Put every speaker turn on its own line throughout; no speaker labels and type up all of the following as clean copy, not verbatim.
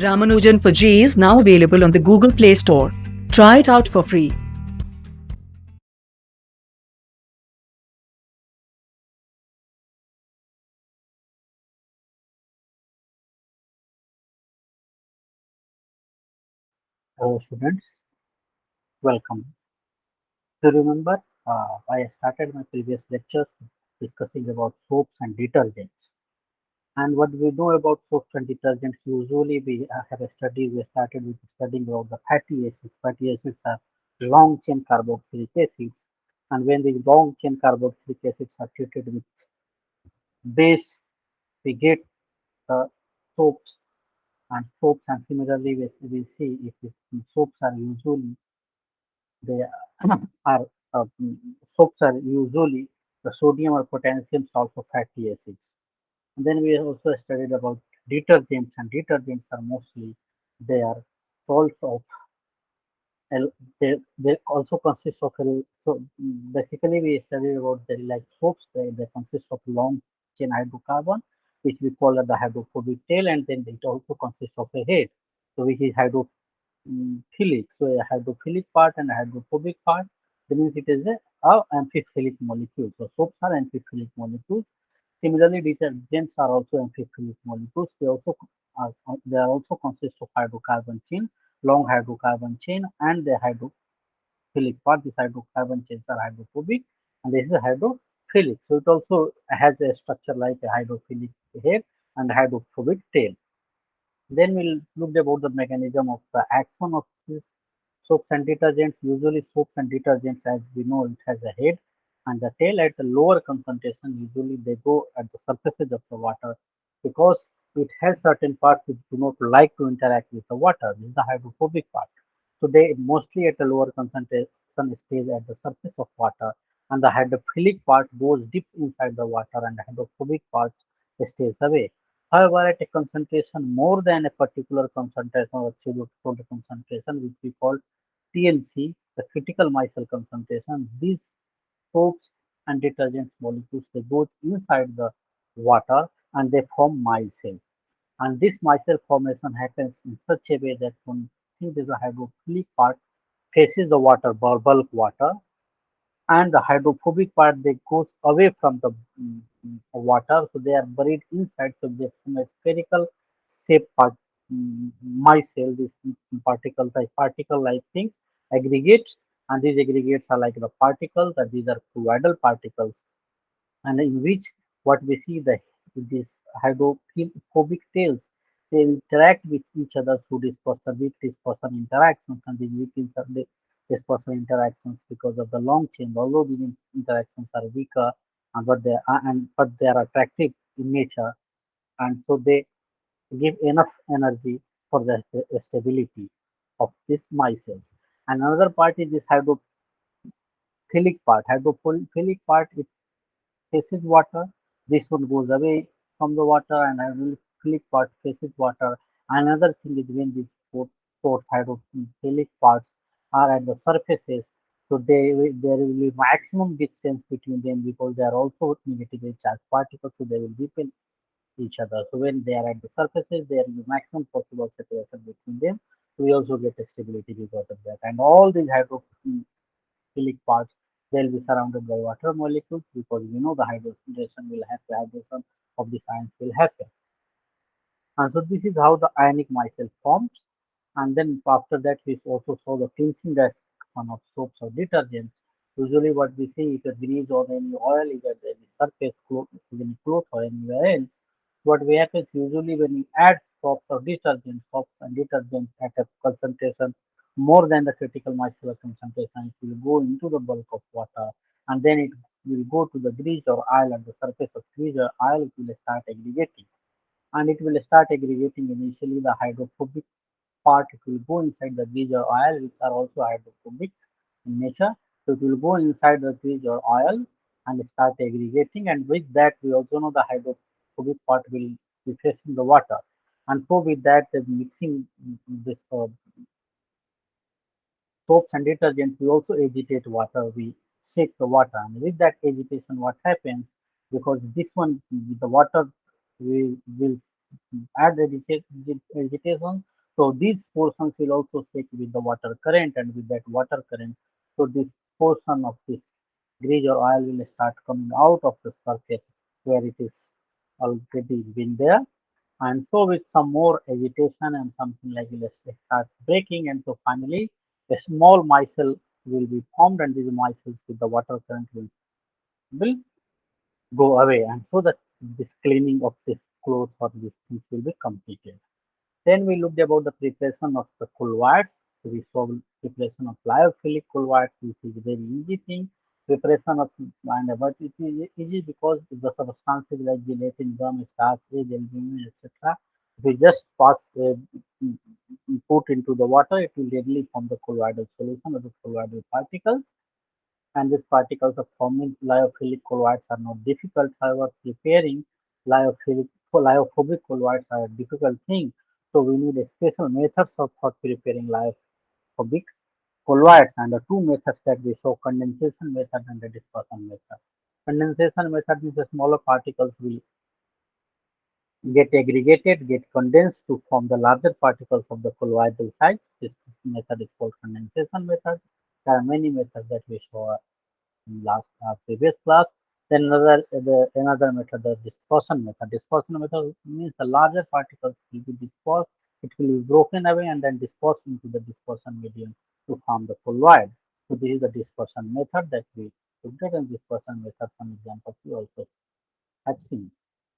Ramanujan for G is now available on the Google Play Store. Try it out for free.
Hello students, welcome. To remember, I started my previous lectures discussing about soaps and detergents. And what we know about soaps and detergents, usually we have a study, we started with studying about the fatty acids. Fatty acids are long chain carboxylic acids. And when the long chain carboxylic acids are treated with base, we get soaps and similarly we see if the soaps are usually they are soaps are usually the sodium or potassium salt of fatty acids. And then we also studied about detergents, and detergents are mostly they are salts of they also consist of basically we studied about the like soaps they consist of long chain hydrocarbon which we call the hydrophobic tail, and then it also consists of a head, so which is hydrophilic. So a hydrophilic part and a hydrophobic part. That means it is a amphiphilic molecule. So soaps are amphiphilic molecules. Similarly, detergents are also amphiphilic molecules. They are also consist of hydrocarbon chain, long hydrocarbon chain, and the hydrophilic part. These hydrocarbon chains are hydrophobic, and this is hydrophilic. So it also has a structure like a hydrophilic head and hydrophobic tail. Then we'll look about the mechanism of the action of this soaps and detergents. Usually soaps and detergents, as we know, it has a head and the tail at a lower concentration. Usually they go at the surfaces of the water because it has certain parts which do not like to interact with the water. This is the hydrophobic part. So they mostly at a lower concentration stays at the surface of water, and the hydrophilic part goes deep inside the water and the hydrophobic part stays away. However, at a concentration more than a particular concentration or absolute total concentration, which we call TMC, the critical micelle concentration, these soaps and detergent molecules they go inside the water and they form micelle. And this micelle formation happens in such a way that when think there's a hydrophilic part faces the water, bulk water, and the hydrophobic part they goes away from the water, so they are buried inside, so they form a spherical shape part. Micelle, these particle like things aggregate, and these aggregates are like the particles, and these are colloidal particles, and in which what we see the these hydrophobic tails they interact with each other through dispersion interactions, and these dispersion interactions because of the long chain, although these interactions are weaker, but they are attractive in nature, and so they give enough energy for the stability of these micelles. And another part is this hydrophilic part. Hydrophilic part faces water. This one goes away from the water, and I will click part faces water. Another thing is when these four hydrophilic parts are at the surfaces, so there will be maximum distance between them because they are also negatively charged particles, so they will repel each other. So when they are at the surfaces, there will be maximum possible separation between them. So we also get a stability because of that. And all these hydrophilic parts, they'll be surrounded by water molecules because we know the hydration will happen, hydration of the ions will happen. And so this is how the ionic micelle forms. And then after that, we also saw the cleansing action of soaps or detergents. Usually what we see if a grease or any oil is at the surface, cloth, any cloth or anywhere else, what we happens usually when we add soaps and detergents at a concentration more than the critical micellar concentration, it will go into the bulk of water, and then it will go to the grease or oil at the surface of grease or oil, it will start aggregating, and it will start aggregating initially the hydrophobic part. It will go inside the grease or oil, which are also hydrophobic in nature. So it will go inside the grease or oil and start aggregating. And with that, we also know the hydrophobic part will be facing the water. And so with that, the mixing this soaps and detergents, we also agitate water. We shake the water, and with that agitation, what happens? Because this one, with the water, we will add agitation. So these portions will also shake with the water current, and with that water current, so this portion of this grease or oil will start coming out of the surface where it is already been there. And so with some more agitation and something like let's start breaking, and so finally a small micelle will be formed, and these micelles with the water current will go away, and so that this cleaning of this clothes or these things will be completed. Then we looked about the preparation of the colloids. So we saw preparation of lyophilic colloids, which is a very easy thing. Preparation of, and what it is easy because the substances like gelatin, gum, starch, egg, albumin, etc. We just pass put into the water, it will readily form the colloidal solution or the colloidal particles, and these particles of forming lyophilic colloids are not difficult. However, preparing lyophobic colloids are a difficult thing. So we need a special methods for preparing lyophobic colloids, and the two methods that we saw, condensation method and the dispersion method. Condensation method means the smaller particles will get aggregated, get condensed to form the larger particles of the colloidal size. This method is called condensation method. There are many methods that we saw in last previous class. Then another method, the dispersion method. Dispersion method means the larger particles will be dispersed. It will be broken away and then dispersed into the dispersion medium to form the colloid. So this is the dispersion method that we looked at, and dispersion method some examples we also have seen.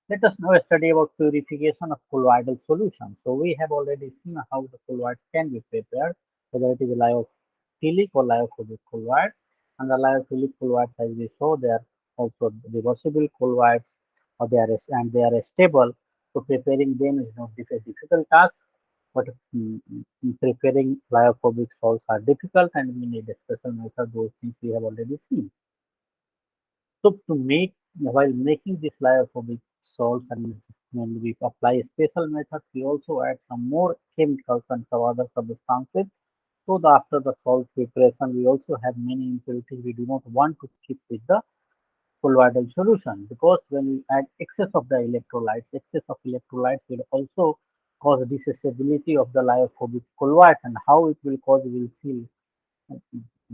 Let us now study about purification of colloidal solutions. So we have already seen how the colloid can be prepared, whether it is lyophilic or lyophobic colloid. And the lyophilic colloids, as we saw, they are also reversible colloids, or they are stable. So preparing them is not a difficult task, but preparing lyophobic salts are difficult, and we need a special method. Those things we have already seen. So to make, while making this lyophobic salts, and when we apply special methods, we also add some more chemicals and some other substances. So after the salt preparation, we also have many impurities we do not want to keep with the colloidal solution, because when we add excess of electrolytes will also cause disstability of the lyophobic colloids, and how it will cause we will see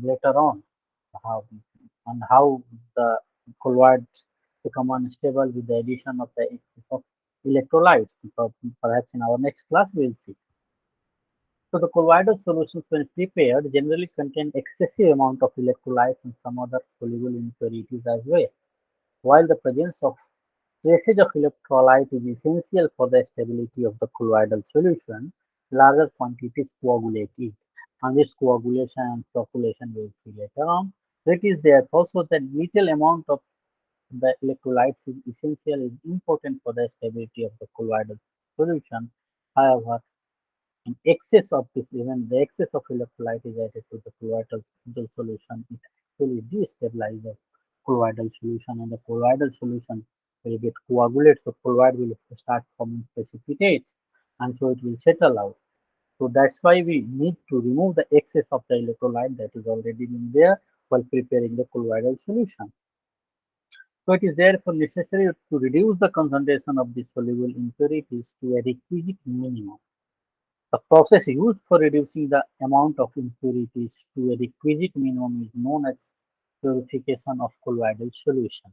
later on, how how the colloids become unstable with the addition of the excess of electrolytes. So perhaps in our next class we will see. So the colloidal solutions when prepared generally contain excessive amount of electrolytes and some other soluble impurities as well. While the presence of traces of electrolyte is essential for the stability of the colloidal solution, larger quantities coagulate it. And this coagulation and flocculation we will see later on. So it is there also that little amount of the electrolytes is essential, is important for the stability of the colloidal solution. However, in excess of this, even the excess of electrolyte is added to the colloidal solution, it actually destabilizes the colloidal solution, and the colloidal solution will get coagulated. So colloid will start forming precipitates, and so it will settle out. So that's why we need to remove the excess of the electrolyte that is already been there while preparing the colloidal solution. So it is therefore necessary to reduce the concentration of the soluble impurities to a requisite minimum. The process used for reducing the amount of impurities to a requisite minimum is known as purification of colloidal solution.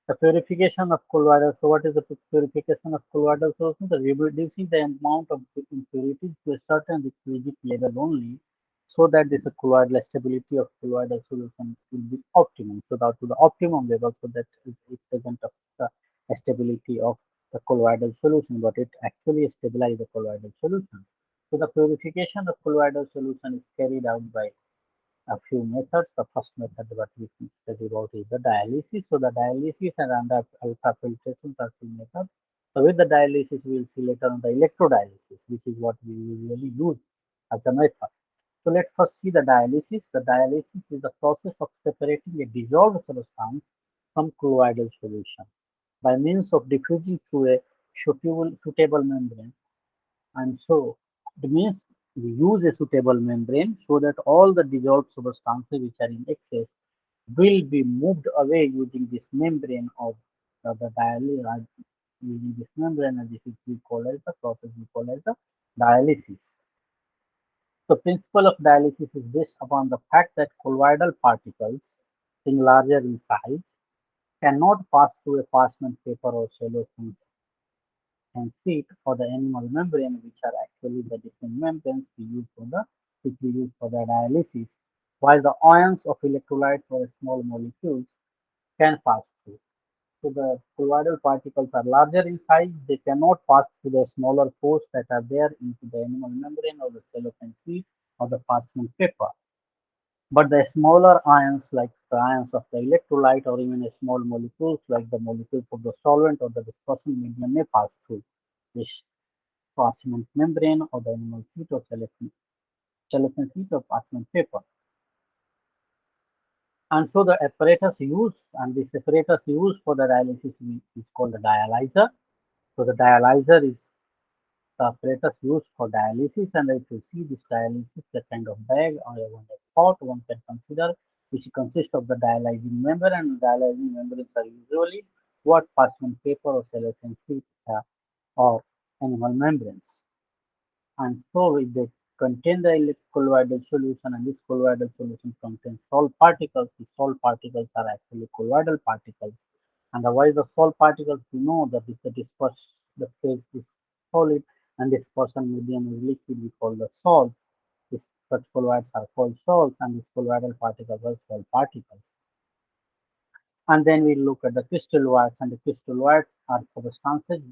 The purification of colloidal, so what is the purification of colloidal solution? The reducing the amount of impurities to a certain requisite level only, so that this colloidal stability of colloidal solution will be optimum. So that to the optimum level, so that it doesn't affect the stability of the colloidal solution, but it actually stabilizes the colloidal solution. So the purification of colloidal solution is carried out by a few methods. The first method that we study about is the dialysis. So the dialysis and under alpha filtration are two methods. So with the dialysis, we will see later on the electrodialysis, which is what we usually use as a method. So let's first see the dialysis. The dialysis is the process of separating a dissolved substance from colloidal solution by means of diffusing through a suitable membrane, and so it means we use a suitable membrane so that all the dissolved substances which are in excess will be moved away using this membrane of the dialysis. using this membrane, and this is we call as the process we call as the dialysis. The principle of dialysis is based upon the fact that colloidal particles, being larger in size, cannot pass through a parchment paper or cellophane sheet or the animal membrane, which are actually the different membranes we use for the dialysis, while the ions of electrolytes or small molecules can pass through. So the colloidal particles are larger in size; they cannot pass through the smaller pores that are there into the animal membrane or the cellophane sheet or the parchment paper. But the smaller ions, like the ions of the electrolyte or even small molecules, like the molecules of the solvent or the dispersion medium, may pass through this parchment membrane or the animal sheet or cellophane sheet or parchment paper. And so the apparatus used and this apparatus used for the dialysis is called the dialyzer. So the dialyzer is the apparatus used for dialysis, and if you see this dialysis, the kind of bag or one pot one can consider, which consists of the dialyzing membrane, and dialyzing membranes are usually what parchment paper or cellophane sheet or animal membranes. And so they contain the colloidal solution, and this colloidal solution contains salt particles. The salt particles are actually colloidal particles. And otherwise the salt particles, we know that if the disperse the phase is solid and dispersion medium is liquid, we call the salt. This such colloids are called salts, and these colloidal particles are salt particles. And then we look at the crystalloids, and the crystalloids are substances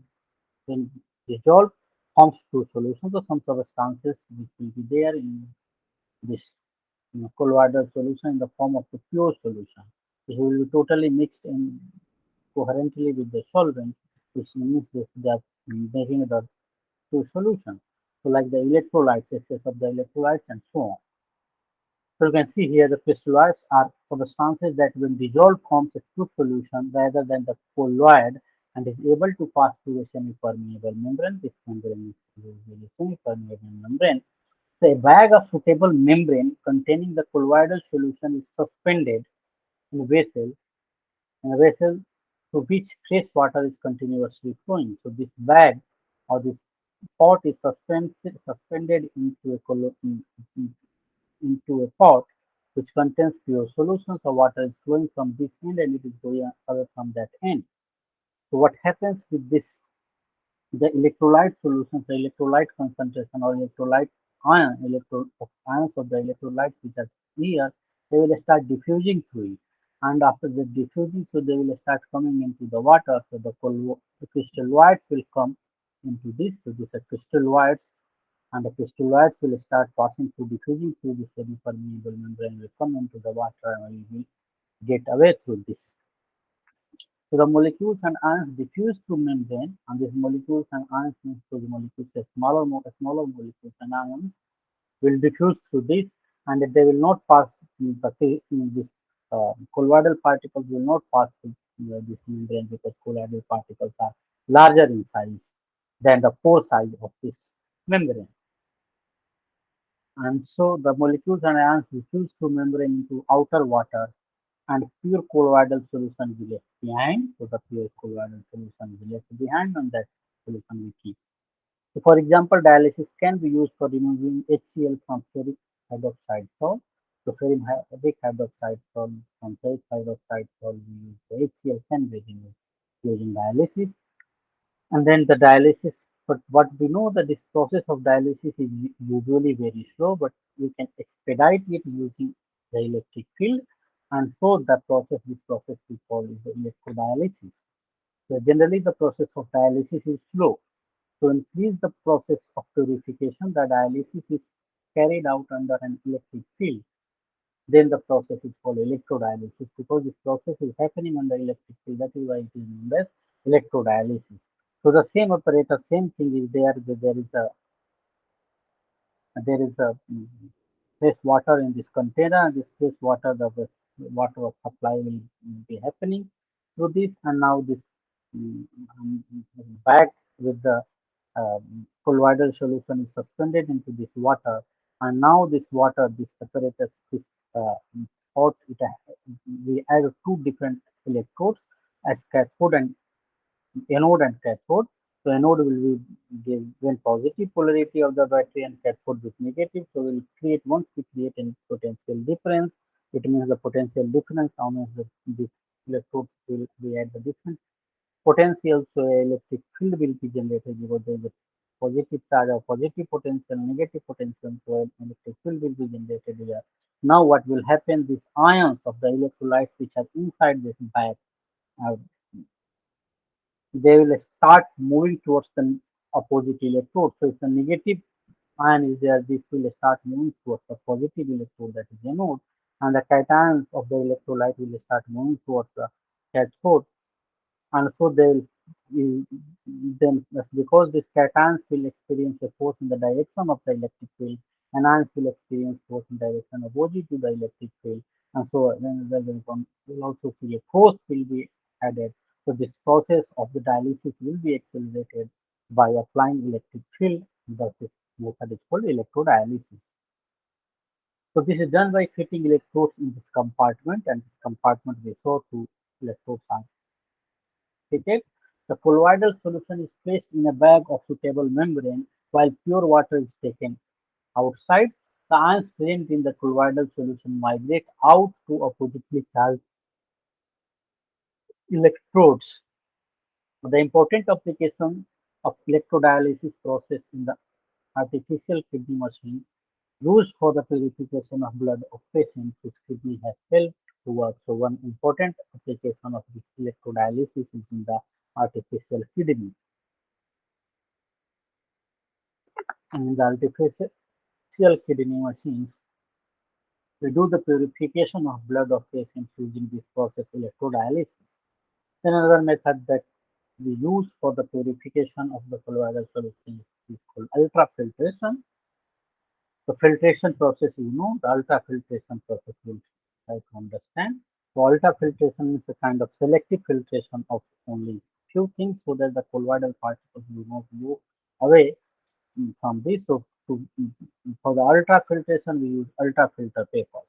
when dissolved forms two solutions. So some substances which will be there in this colloidal solution in the form of the pure solution. It will be totally mixed in coherently with the solvent, which means that they are making the pure solution. So like the electrolytes, excess of the electrolytes and so on. So you can see here the crystalloids are substances that when dissolved forms a pure solution rather than the colloid and is able to pass through a semi-permeable membrane. This membrane is usually a semi-permeable membrane. So a bag of suitable membrane containing the colloidal solution is suspended in a vessel to which fresh water is continuously flowing. So this bag or this pot is suspended into into a pot which contains pure solutions. So water is flowing from this end and it is going away from that end. So what happens with this the electrolyte solutions, the electrolyte concentration or ions of the electrolytes which are here, they will start diffusing through it. And after the diffusing, so they will start coming into the water. So the crystalloids will come into this. So these are crystalloids, and the crystalloids will start passing through, diffusing through the semi-permeable membrane, will come into the water and will get away through this. So the molecules and ions diffuse through membrane, and these molecules and ions means through the molecules, the smaller molecules and ions will diffuse through this, and they will not pass this colloidal particles will not pass through this membrane because colloidal particles are larger in size than the pore size of this membrane. And so the molecules and ions diffuse through membrane into outer water and pure colloidal solution we left behind. So the pure colloidal solution we left behind and that solution we keep. So for example, dialysis can be used for removing HCl from ferric hydroxide salt. So ferric hydroxide salt from ferric hydroxide salt we use the HCl can be removed using dialysis. And then the dialysis, but what we know that this process of dialysis is usually very slow, but you can expedite it using the electric field. And so this process we call is the electrodialysis. So generally the process of dialysis is slow. To increase the process of purification, the dialysis is carried out under an electric field. Then the process is called electrodialysis because this process is happening under electric field. That is why it is known as electrodialysis. So the same apparatus, same thing is there. There is a fresh water in this container, and this fresh water, the water of supply will be happening through this, and now this mm, um, bag with the colloidal solution is suspended into this water, and now this water, this apparatus, this uh, we add two different electrodes as cathode and anode and cathode. So anode will be given positive polarity of the battery and cathode with negative. So we'll create once we create a potential difference, it means the potential difference how much the electrodes will be at the different potential. So electric field will be generated because there is a positive charge or positive potential, negative potential. So electric field will be generated here. Now what will happen? These ions of the electrolytes which are inside this bag uh, they will start moving towards the opposite electrode. So if the negative ion is there, this will start moving towards the positive electrode that is anode, and the cations of the electrolyte will start moving towards the cathode. And so then because these cations will experience a force in the direction of the electric field, and ions will experience force in direction opposite to the electric field, and so then will also see a force will be added. So this process of the dialysis will be accelerated by applying electric field. This method is called electrodialysis. So this is done by fitting electrodes in this compartment, and this compartment we saw two electrodes are fitted. The colloidal solution is placed in a bag of suitable membrane while pure water is taken outside. The ions present in the colloidal solution migrate out to oppositely charged electrodes. The important application of electrodialysis process in the artificial kidney machine used for the purification of blood of patients whose kidney has failed to work. So one important application of this electrodialysis is in the artificial kidney. And in the artificial kidney machines, we do the purification of blood of patients using this process electrodialysis. Then another method that we use for the purification of the colloidal solution is called ultrafiltration. The filtration process, the ultrafiltration process will try to understand. So ultrafiltration is a kind of selective filtration of only few things so that the colloidal particles will not go away from this. So for the ultrafiltration, we use ultrafilter papers.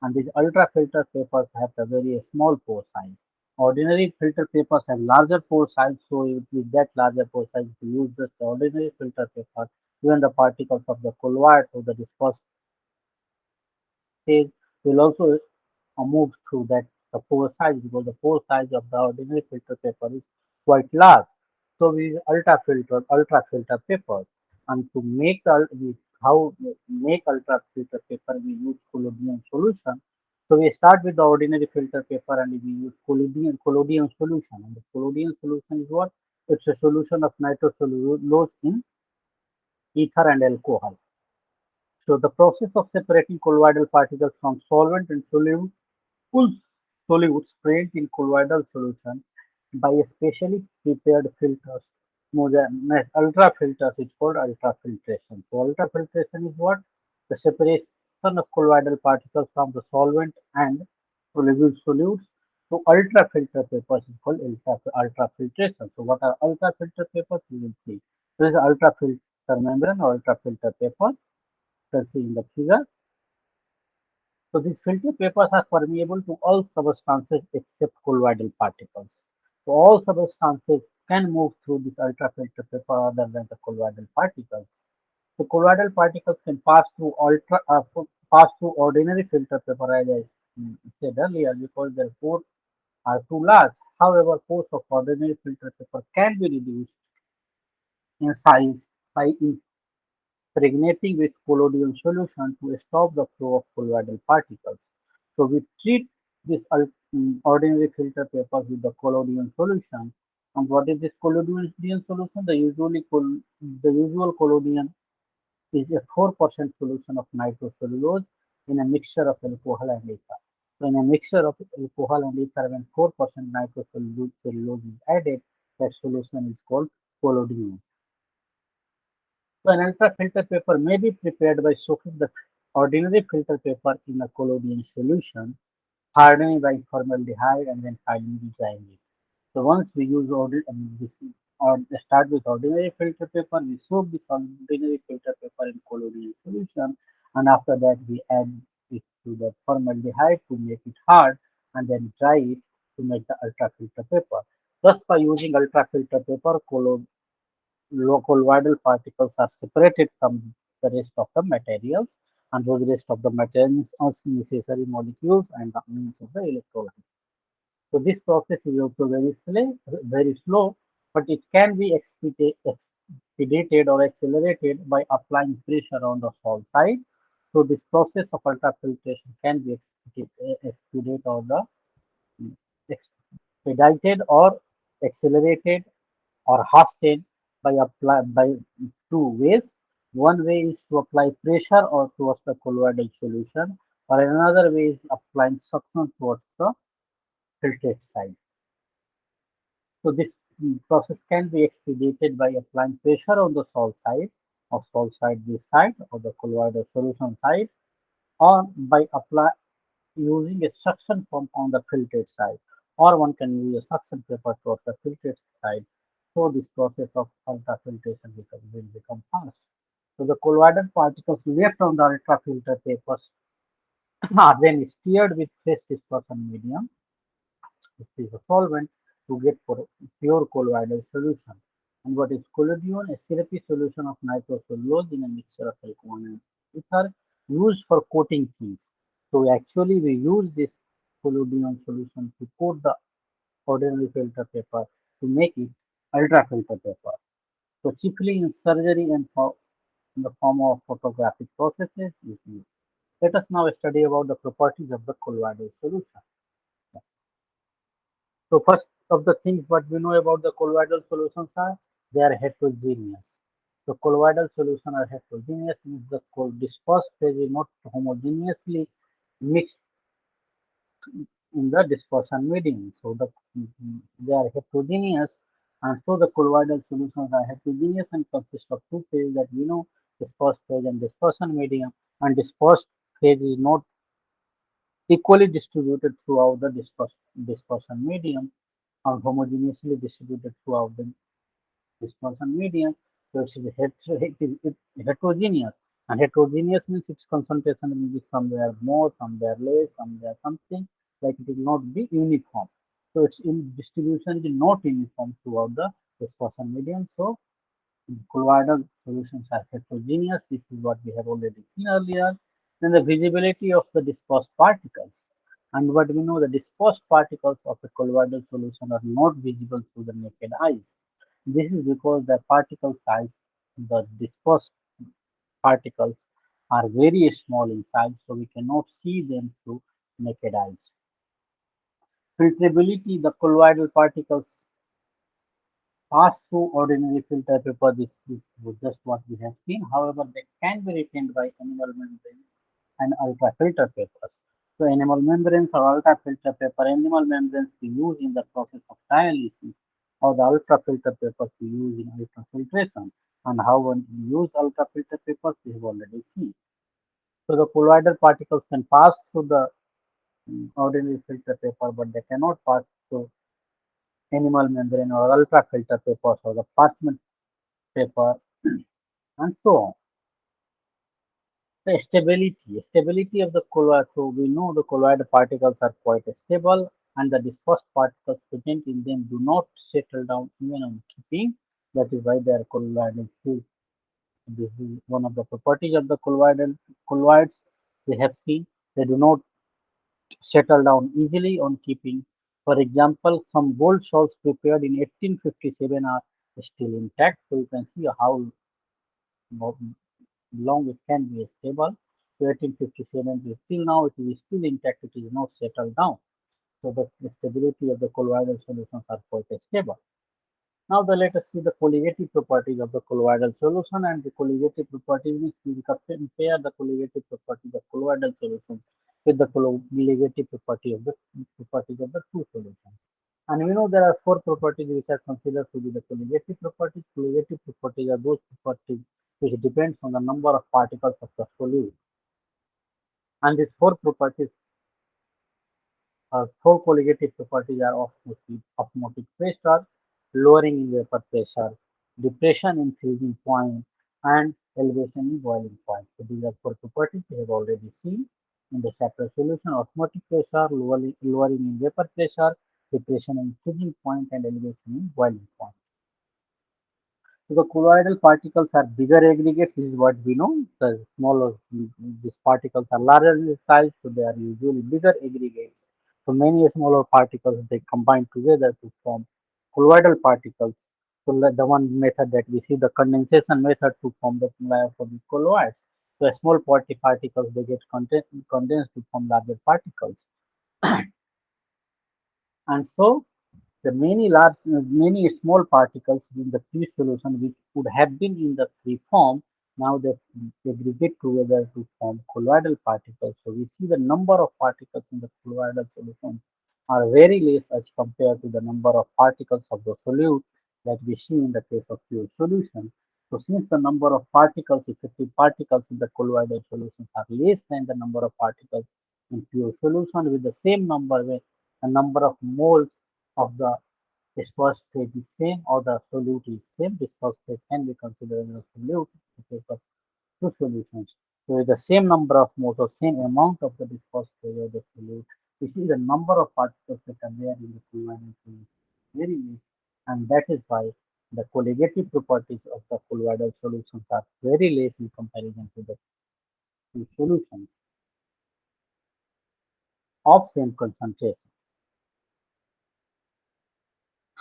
And these ultrafilter papers have a very small pore size. Ordinary filter papers have larger pore size, so with that larger pore size, if you use just the ordinary filter paper, even the particles of the colloid or the dispersed stage will also move through that the pore size because the pore size of the ordinary filter paper is quite large. So we use ultra filter paper, and to make how we make ultra filter paper we use collodion solution. So we start with the ordinary filter paper and we use collodion solution. And the collodion solution is what? It's a solution of nitrocellulose in ether and alcohol. So the process of separating colloidal particles from solvent and solutes present in colloidal solution by a specially prepared filters. More than ultra filters is called ultrafiltration. So ultrafiltration is what? The separation of colloidal particles from the solvent and soluble solutes. So ultrafilter papers is called ultrafiltration. So what are ultrafilter papers? We will see. There is ultrafilter membrane or ultrafilter paper. You can see in the figure. So these filter papers are permeable to all substances except colloidal particles. So all substances can move through this ultrafilter paper other than the colloidal particles. So colloidal particles can pass through ordinary filter paper as I said earlier because their pores are too large. However, pores of ordinary filter paper can be reduced in size by impregnating with collodion solution to stop the flow of colloidal particles. So we treat this ordinary filter papers with the collodion solution. And what is this collodion solution? The usual collodion is a 4% solution of nitrocellulose in a mixture of alcohol and ether. So in a mixture of alcohol and ether, when 4% nitrocellulose is added, that solution is called collodion. So an ultrafilter paper may be prepared by soaking the ordinary filter paper in a collodion solution, hardening by formaldehyde, and then finally drying it. So once we use or start with ordinary filter paper, we soak this ordinary filter paper in collodion solution, and after that we add it to the formaldehyde to make it hard, and then dry it to make the ultrafilter paper. Thus, by using ultrafilter paper, colloidal particles are separated from the rest of the materials, and those rest of the materials are necessary molecules and the means of the electrolyte. So this process is also very slow, but it can be expedited or accelerated by applying pressure on the salt side. So this process of ultrafiltration can be expedited or the expedited or accelerated or hastened by two ways. One way is to apply pressure or towards the colloidal solution, or another way is applying suction towards the filtrate side. So this process can be expedited by applying pressure on the salt side, or salt side this side, or the colloidal solution side, or by using a suction pump on the filtrate side, or one can use a suction paper towards the filtrate side. So this process of ultrafiltration will become fast. So the colloidal particles left on the ultrafilter papers are then stirred with fresh dispersion medium, which is a solvent, to get for pure colloidal solution. And what is collodion? A syrupy solution of nitrocellulose in a mixture of alcohol and ether used for coating cheese. So actually we use this collodion solution to coat the ordinary filter paper to make it ultra filter paper. So chiefly in surgery and in the form of photographic processes is used. Let us now study about the properties of the colloidal solution. So first of the things what we know about the colloidal solutions are they are heterogeneous. So colloidal solution are heterogeneous means the dispersed phase is not homogeneously mixed in the dispersion medium. So they are heterogeneous, and so the colloidal solutions are heterogeneous and consist of two phases that we know, dispersed phase and dispersion medium. And dispersed phase is not equally distributed throughout the dispersion medium, or homogeneously distributed throughout the dispersion medium. So it's heterogeneous. And heterogeneous means its concentration will be somewhere more, somewhere less, somewhere something, like it will not be uniform. So its in distribution is not uniform throughout the dispersion medium. So colloidal solutions are heterogeneous. This is what we have already seen earlier. Then the visibility of the dispersed particles. And what we know, the dispersed particles of a colloidal solution are not visible through the naked eyes. This is because the particle size, the dispersed particles, are very small in size, so we cannot see them through naked eyes. Filtrability, the colloidal particles pass through ordinary filter paper. This is just what we have seen. However, they can be retained by enamel membrane and ultrafilter papers. So enamel membranes or ultrafilter paper, enamel membranes we use in the process of dialysis, or the ultrafilter papers we use in ultrafiltration. And how one use ultrafilter papers we have already seen. So the colloidal particles can pass through the ordinary filter paper, but they cannot pass through enamel membrane or ultrafilter papers or the parchment paper and so on. The stability of the colloid. So we know the colloid particles are quite stable, and the dispersed particles present in them do not settle down even on keeping. That is why they are colloidal fluid. This is one of the properties of the colloids we have seen. They do not settle down easily on keeping. For example, some gold salts prepared in 1857 are still intact. So you can see how long it can be stable. So 1857 is still now it is still intact, it is not settled down. So the stability of the colloidal solutions are quite stable. Now let us see the colligative properties of the colloidal solution, and the colligative properties means we compare the colligative properties of colloidal solution with the colligative properties of the two solutions. And we know there are four properties which are considered to be the colligative properties. Colligative properties are those properties which depends on the number of particles of the solute. And these four properties, four colligative properties are osmotic pressure, lowering in vapor pressure, depression in freezing point, and elevation in boiling point. So these are four properties we have already seen in the chapter solution: osmotic pressure, lowering in vapor pressure, separation in freezing point and elevation in boiling point. So the colloidal particles are bigger aggregates. This is what we know. The smaller these particles are larger in size, so they are usually bigger aggregates. So many smaller particles they combine together to form colloidal particles. So the one method that we see the condensation method to form the lyophilic colloids. So small particles they get condensed to form larger particles, and so many small particles in the free solution which would have been in the free form, now they aggregate together to form colloidal particles. So we see the number of particles in the colloidal solution are very less as compared to the number of particles of the solute that we see in the case of pure solution. So since the number of particles, effective particles in the colloidal solutions are less than the number of particles in pure solution, with the same number, the number of moles of the phosphate is same or the solute is same, this phosphate can be considered as a solute in case of two solutions. So with the same number of moles or same amount of the phosphate or the solute, we see the number of particles that are there in the colloidal solution very less, and that is why the colligative properties of the colloidal solutions are very less in comparison to the two solutions of same concentration.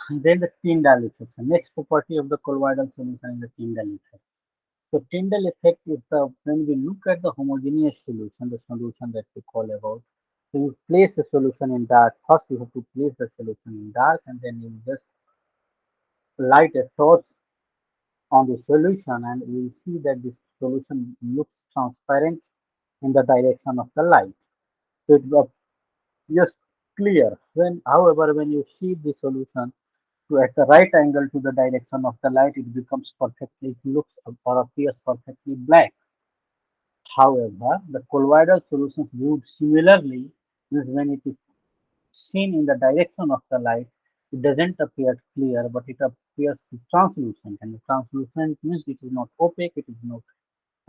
And then the Tyndall effect. The next property of the colloidal solution is the Tyndall effect. So Tyndall effect is the when we look at the homogeneous solution, the solution that we call about. So you place the solution in dark. First you have to place the solution in dark, and then you just light a torch on the solution, and you will see that this solution looks transparent in the direction of the light. So it was just clear. However, when you see the solution to at the right angle to the direction of the light, it becomes perfectly, it looks or appears perfectly black. However, the colloidal solutions viewed similarly means when it is seen in the direction of the light, it doesn't appear clear, but it appears translucent. And translucent means it is not opaque, it is not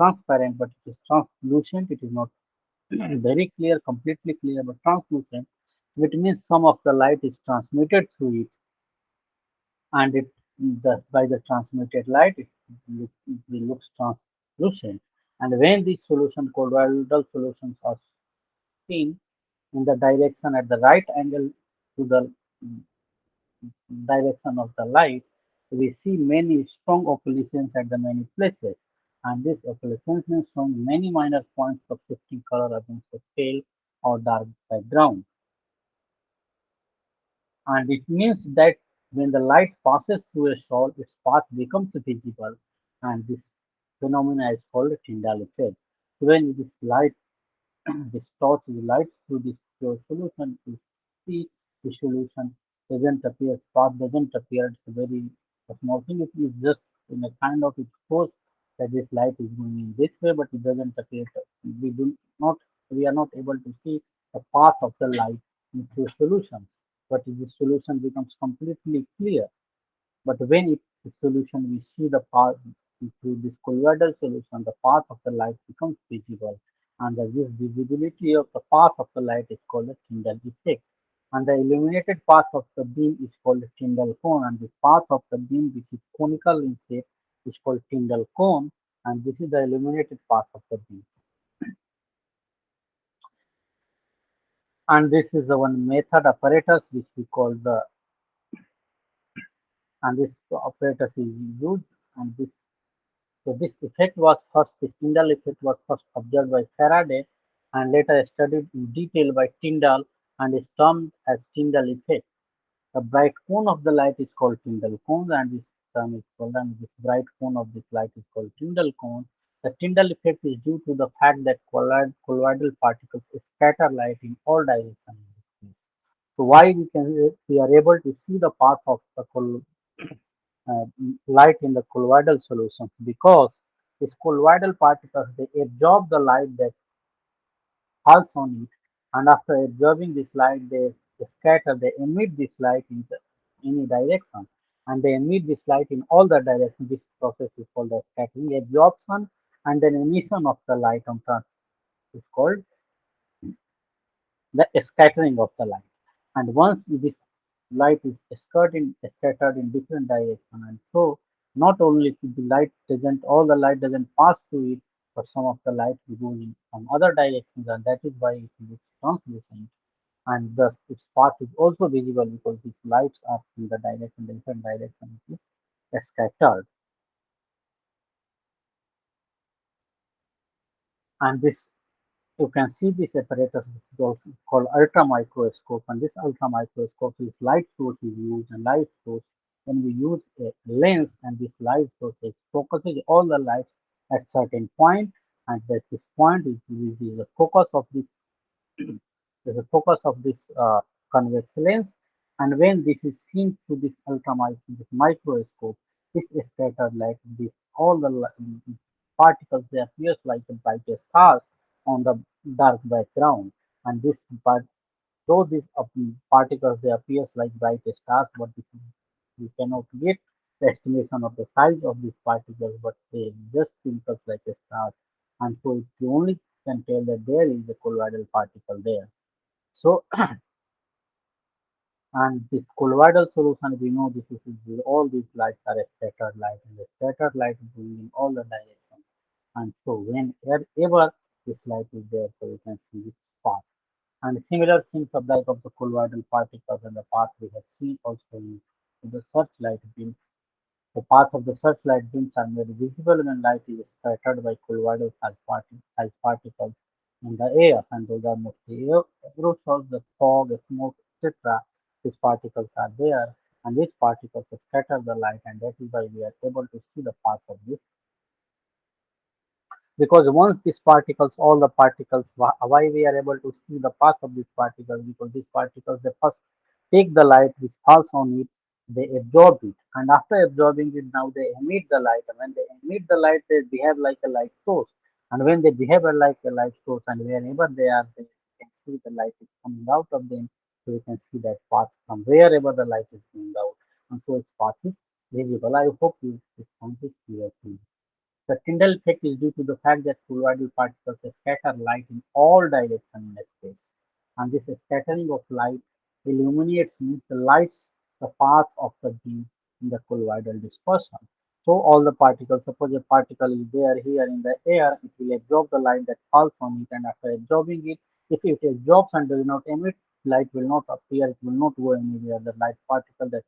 transparent, but it is translucent. It is not very clear, completely clear, but translucent, which means some of the light is transmitted through it, and by the transmitted light it looks translucent. And when these solution colloidal solutions are seen in the direction at the right angle to the direction of the light, we see many strong oppositions at the many places. And these oppositions means showing many minor points of shifting color against the pale or dark background. And it means that when the light passes through a solid, its path becomes visible, and this phenomena is called a Tyndall effect. So when this light distorts the light through this pure solution, you see the solution doesn't appear, path doesn't appear. It's a very small thing. It is just in a kind of it shows that this light is going in this way, but it doesn't appear. We do not, we are not able to see the path of the light into a solution. But if the solution becomes completely clear, but when it is solution, we see the path through this colloidal solution, the path of the light becomes visible. And this visibility of the path of the light is called the Tyndall effect. And the illuminated path of the beam is called the Tyndall cone. And the path of the beam, which is conical in shape, is called Tyndall cone. And this is the illuminated path of the beam. And this is the one method apparatus which we call the, and this apparatus is used, and this effect was first, this Tyndall effect was first observed by Faraday and later studied in detail by Tyndall and is termed as Tyndall effect. The bright cone of the light is called Tyndall cone, and this term is called, and this bright cone of this light is called Tyndall cone. The Tyndall effect is due to the fact that colloidal particles scatter light in all directions in space. So why we are able to see the path of the uh, light in the colloidal solution, because these colloidal particles they absorb the light that falls on it, and after absorbing this light they emit this light in any direction, and they emit this light in all the directions. This process is called the scattering. Absorption and then emission of the light on trans is called the scattering of the light. And once this light is scattered in different direction, and so not only the light doesn't all the light doesn't pass through it, but some of the light will go in some other directions, and that is why it looks translucent, and thus its path is also visible because these lights are in the direction different direction it is scattered. And this you can see this apparatus which is also called ultra microscope, and this ultra microscope is light source is used, and light source when we use a lens, and this light source is focuses all the lights at certain point, and that this point is the focus of this is the focus of this convex lens, and when this is seen through this this microscope, this scattered light, this all the particles they appears like the brightest stars on the dark background, and this but though these particles they appears like brightest stars, but this we cannot get the estimation of the size of these particles, but they just twinkles like a star, and so it only can tell that there is a colloidal particle there. So, and this colloidal solution, we know this is all these lights are a scattered light, and the scattered light is going in all the directions. And so, whenever this light is there, so we can see its path. And similar things apply of the colloidal particles and the path we have seen also in the searchlight beam. The path of the searchlight beams are made visible when light is scattered by colloidal size particles in the air, and those are mostly aerosols, the fog, smoke, etc. These particles are there, and these particles scatter the light, and that is why we are able to see the path of this, because once these particles, all the particles, why we are able to see the path of these particles, because these particles they first take the light which falls on it, they absorb it, and after absorbing it, now they emit the light, and when they emit the light, they behave like a light source, and when they behave like a light source, and wherever they are, they can see the light is coming out of them, so you can see that path from wherever the light is going out, and so its path is visible. I hope you this point is clear to you. The Tyndall effect is due to the fact that colloidal particles scatter light in all directions in space, and this scattering of light illuminates means the lights the path of the beam in the colloidal dispersion. So all the particles, suppose a particle is there here in the air, it will absorb the light that falls on it, and after absorbing it, if it absorbs and does not emit, light will not appear, it will not go anywhere. The light particle that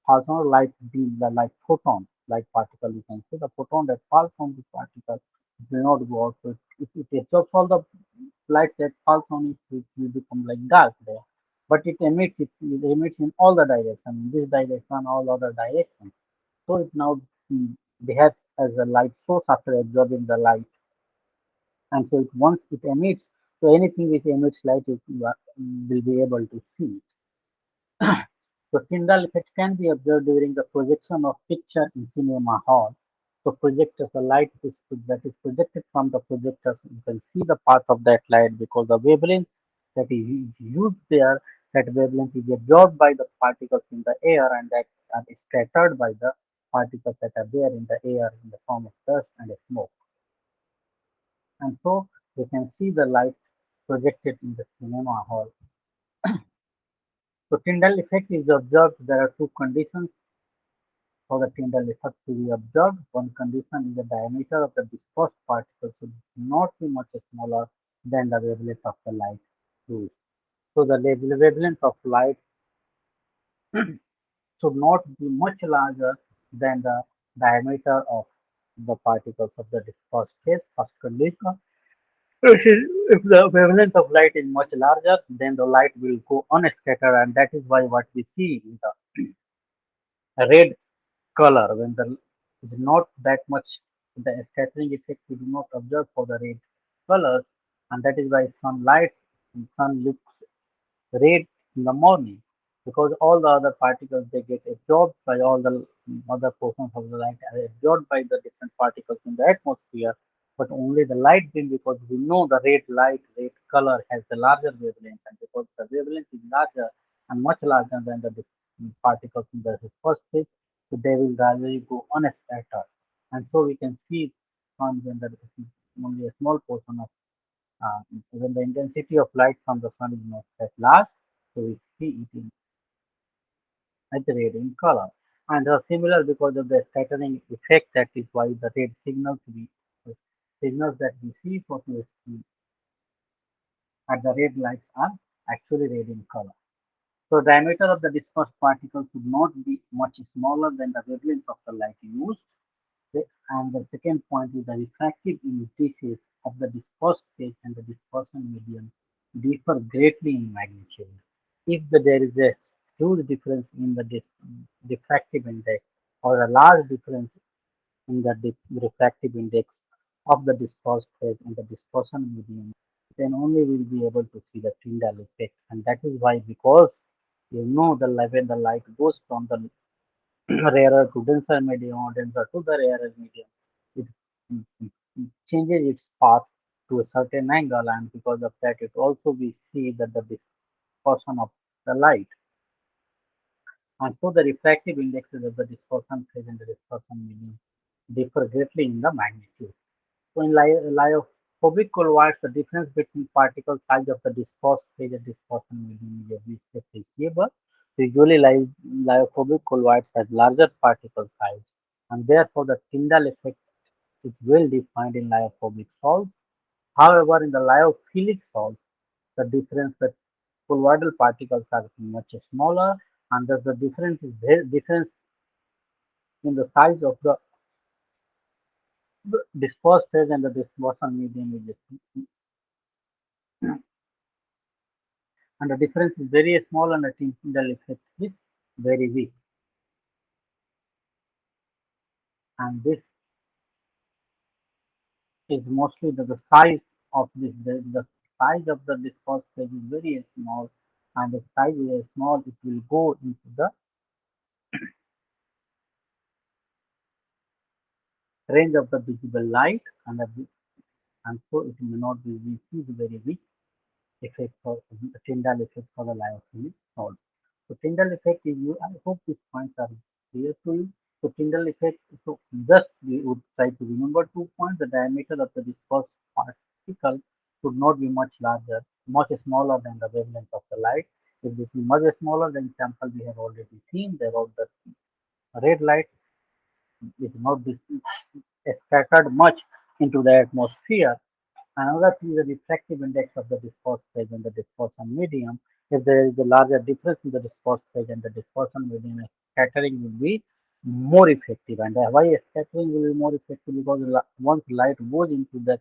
falls on light beam, the light photon, light particle, you can see the photon that falls on this particle, it will not go out. So if it absorbs all the light that falls on it, it will become like dark there. But it emits in all the directions, in this direction, all other directions. So it now behaves as a light source after absorbing the light. And so once it emits, so anything which emits light, you will be able to see. So Tyndall effect can be observed during the projection of picture in cinema hall. So projectors, the light that is projected from the projectors, you can see the path of that light because the wavelength that is used there, that wavelength is absorbed by the particles in the air, and that are scattered by the particles that are there in the air in the form of dust and smoke. And so you can see the light projected in the cinema hall. So Tyndall effect is observed. There are two conditions for the Tyndall effect to be observed. One condition is the diameter of the dispersed particle should not be much smaller than the wavelength of the light used. So the wavelength of light should not be much larger than the diameter of the particles of the dispersed case. First condition. If the wavelength of light is much larger, then the light will go unscattered, and that is why what we see in the red color when the it is not that much the scattering effect we do not observe for the red colors, and that is why sun looks red in the morning, because all the other particles they get absorbed by all the other portions of the light are absorbed by the different particles in the atmosphere, but only the light beam, because we know the red color has the larger wavelength, and because the wavelength is larger and much larger than the particles in the first phase, so they will gradually go unscattered, and so we can see sun when there is only a small portion of when the intensity of light from the sun is not that large, so we see it in. at the red in color. And are similar because of the scattering effect. That is why the red signals that we see at the red lights are actually red in color. So diameter of the dispersed particle should not be much smaller than the wavelength of the light used. And the second point is the refractive indices of the dispersed phase and the dispersion medium differ greatly in magnitude. If there is a huge difference in the diffractive index or a large difference in the refractive index of the dispersed phase and the dispersion medium, then only we'll be able to see the Tyndall effect. And that is why, because when the light goes from the rarer to denser medium or denser to the rarer medium, it changes its path to a certain angle, and because of that, it also we see that the dispersion of the light, and so the refractive indexes of the dispersion phase and the dispersion medium differ greatly in the magnitude. So in lyophobic colloids, the difference between particle size of the dispersed phase and dispersion medium is appreciable. Usually, lyophobic colloids has larger particle size, and therefore the Tyndall effect is well defined in lyophobic salts. However, in the lyophilic salts, the difference that colloidal particles are much smaller, and thus the difference in the size of the dispersed phase and the dispersion medium is, and the difference is very small, and the Tyndall effect is very weak. And this is mostly the size of the size of the dispersed phase is very small, and the size is small, it will go into the range of the visible light, and so it may not be, we see the very weak effect for the Tyndall effect for the lyophilic salt. So Tyndall effect is you. I hope these points are clear to you. So Tyndall effect. So just we would try to remember 2 points. The diameter of the dispersed particle should not be much larger, much smaller than the wavelength of the light. If this is much smaller, then sample we have already seen about the red light is not scattered much into the atmosphere. Another thing is the refractive index of the dispersed phase and the dispersion medium. If there is a larger difference in the dispersed phase and the dispersion medium, scattering will be more effective. And why scattering will be more effective? Because once light goes into the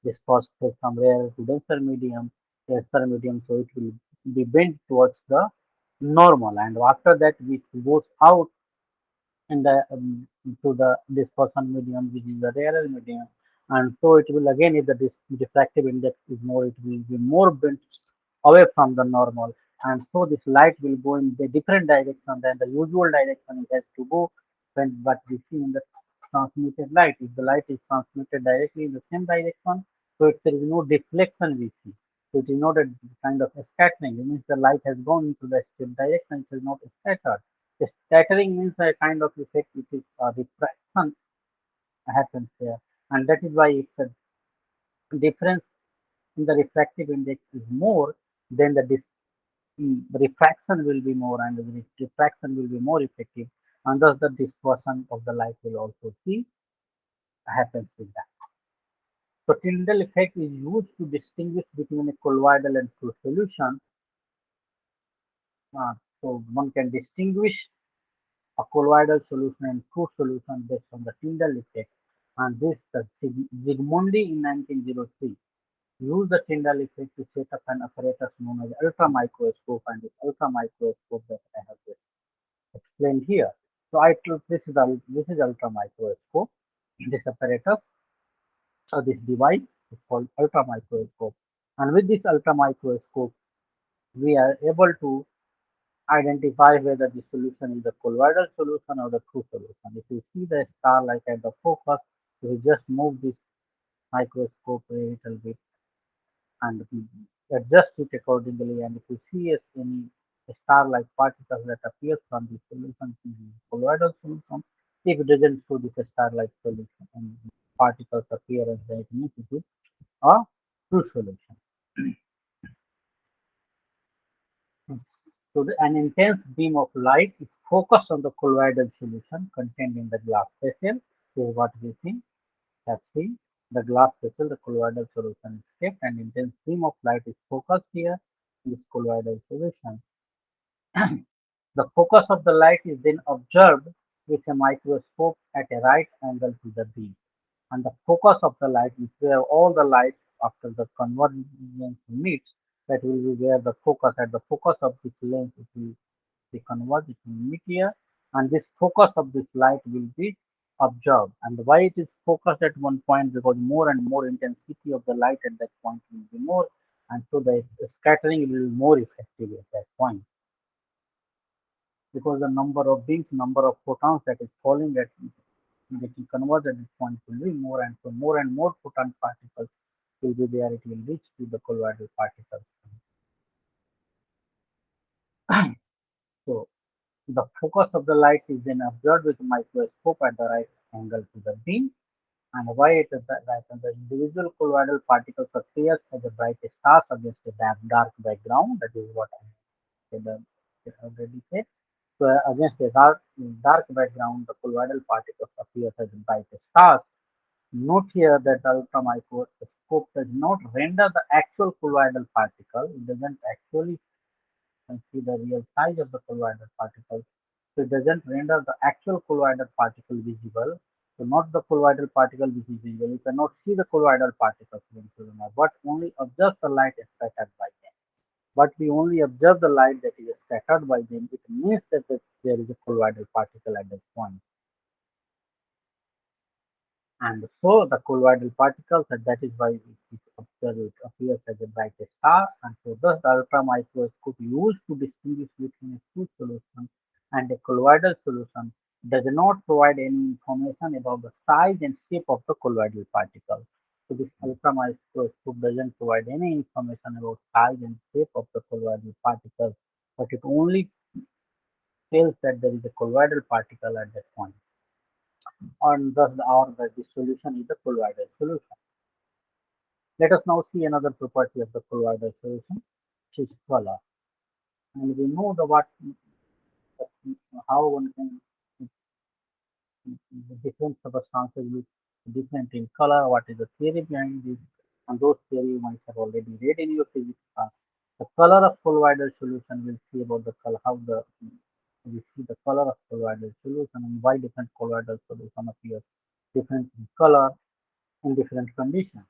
dispersed phase from rarer to denser medium, so it will be bent towards the normal. And after that, it goes out in the to the dispersion medium, which is the rarer medium, and so it will again, if the diffractive index is more, it will be more bent away from the normal, and so this light will go in the different direction than the usual direction it has to go. When what we see in the transmitted light, if the light is transmitted directly in the same direction, so if there is no deflection we see, so it is not a kind of a scattering. It means the light has gone into the same direction, it is not scattered. The scattering means a kind of effect which is refraction happens there, and that is why if the difference in the refractive index is more, then the refraction will be more, and the refraction will be more effective, and thus the dispersion of the light will also see happens with that. So Tyndall effect is used to distinguish between a colloidal and true solution. So one can distinguish a colloidal solution and true solution based on the Tyndall effect, and this the Zygmundi in 1903 used the Tyndall effect to set up an apparatus known as ultramicroscope, and this ultramicroscope that I have just explained here. So I took this is ultramicroscope. This apparatus or this device is called ultramicroscope, and with this ultramicroscope we are able to identify whether the solution is a colloidal solution or the true solution. If you see the star like at the focus, you just move this microscope a little bit and adjust it accordingly. And if you see any star-like particles that appears from the solution, it is colloidal solution. If it doesn't show this star-like solution and particles appear as that, means it is a true solution. So an intense beam of light is focused on the colloidal solution contained in the glass vessel. This is what we see. Have seen the glass vessel, the colloidal solution is kept, and intense beam of light is focused here in this colloidal solution. The focus of the light is then observed with a microscope at a right angle to the beam. And the focus of the light is where all the light after the convergence meets. That will be where the focus at the focus of this lens it will be converged, it will meet here, and this focus of this light will be observed. And why it is focused at one point? Because more and more intensity of the light at that point will be more, and so the scattering will be more effective at that point, because the number of beams, number of photons that is falling at getting converged at this point will be more, and so more and more photon particles will be there. It will reach to the colloidal particles. So the focus of the light is then observed with a microscope at the right angle to the beam. And why it is that the individual colloidal particles appear as a bright stars against a dark background. That is what I said, already said. So against a dark background, the colloidal particles appear as bright stars. Note here that the ultramicroscope does not render the actual colloidal particle. It doesn't actually see the real size of the colloidal particles. So it doesn't render the actual colloidal particle visible. So not the colloidal particle which is visible. You cannot see the colloidal particles when sonar, but only observe the light scattered by them. But we only observe the light that is scattered by them. It means that there is a colloidal particle at that point. And so the colloidal particles, and that is why it appears as a bright star. And so thus the ultramicroscope used to distinguish between a true solution and a colloidal solution does not provide any information about the size and shape of the colloidal particle. So this ultramicroscope doesn't provide any information about size and shape of the colloidal particle, but it only tells that there is a colloidal particle at that point, and thus the solution is the colloidal solution. Let us now see another property of the colloidal solution, which is color. And we know how one can the different substances look different in color. What is the theory behind this? And those theory you might have already read in your physics class. The color of colloidal solution. We'll see about the color, how the we see the color of colloidal solution and why different colloidal solution appears different in color in different conditions.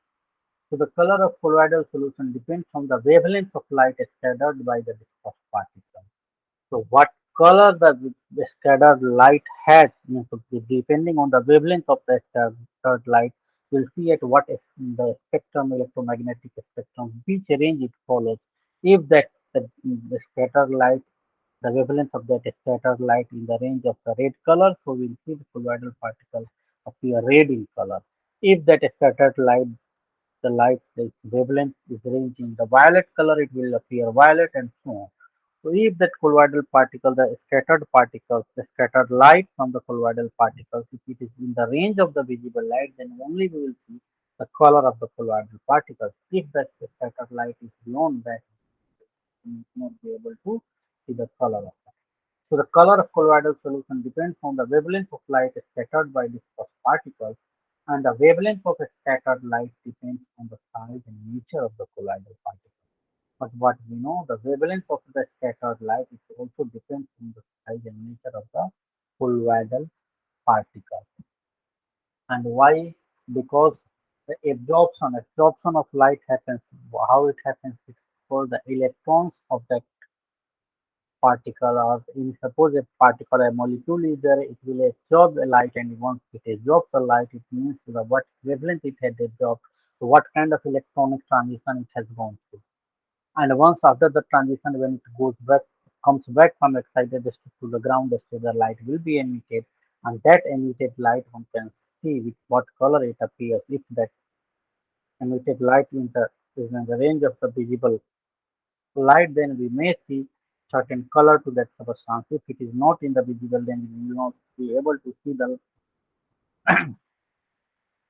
So the color of colloidal solution depends on the wavelength of light scattered by the dispersed particle. So what color the scattered light has, means depending on the wavelength of the scattered light, we'll see at what the spectrum, electromagnetic spectrum, which range it follows. If the scattered light, the wavelength of that scattered light in the range of the red color, so we'll see the colloidal particle appear red in color. If that scattered light, the light like wavelength is ranging the violet color, it will appear violet, and so on. So if that colloidal particle, the scattered particles, the scattered light from the colloidal particles, if it is in the range of the visible light, then only we will see the color of the colloidal particles. If that scattered light is beyond that, we will not be able to see the color of that. So the color of colloidal solution depends on the wavelength of light scattered by dispersed particles, and the wavelength of a scattered light depends on the size and nature of the colloidal particle. But what we know, the wavelength of the scattered light is also depends on the size and nature of the colloidal particle. And why? Because the absorption of light happens. How it happens? Because the electrons of that particle, or in suppose a particle, a molecule is there, it will absorb the light, and once it absorbs the light, it means the what wavelength it had absorbed, so what kind of electronic transition it has gone through. And once after the transition, when it goes back, comes back from excited state to the ground state, the light will be emitted, and that emitted light one can see with what color it appears. If that emitted light is in the range of the visible light, then we may see certain color to that substance. If it is not in the visible, then we will not be able to see the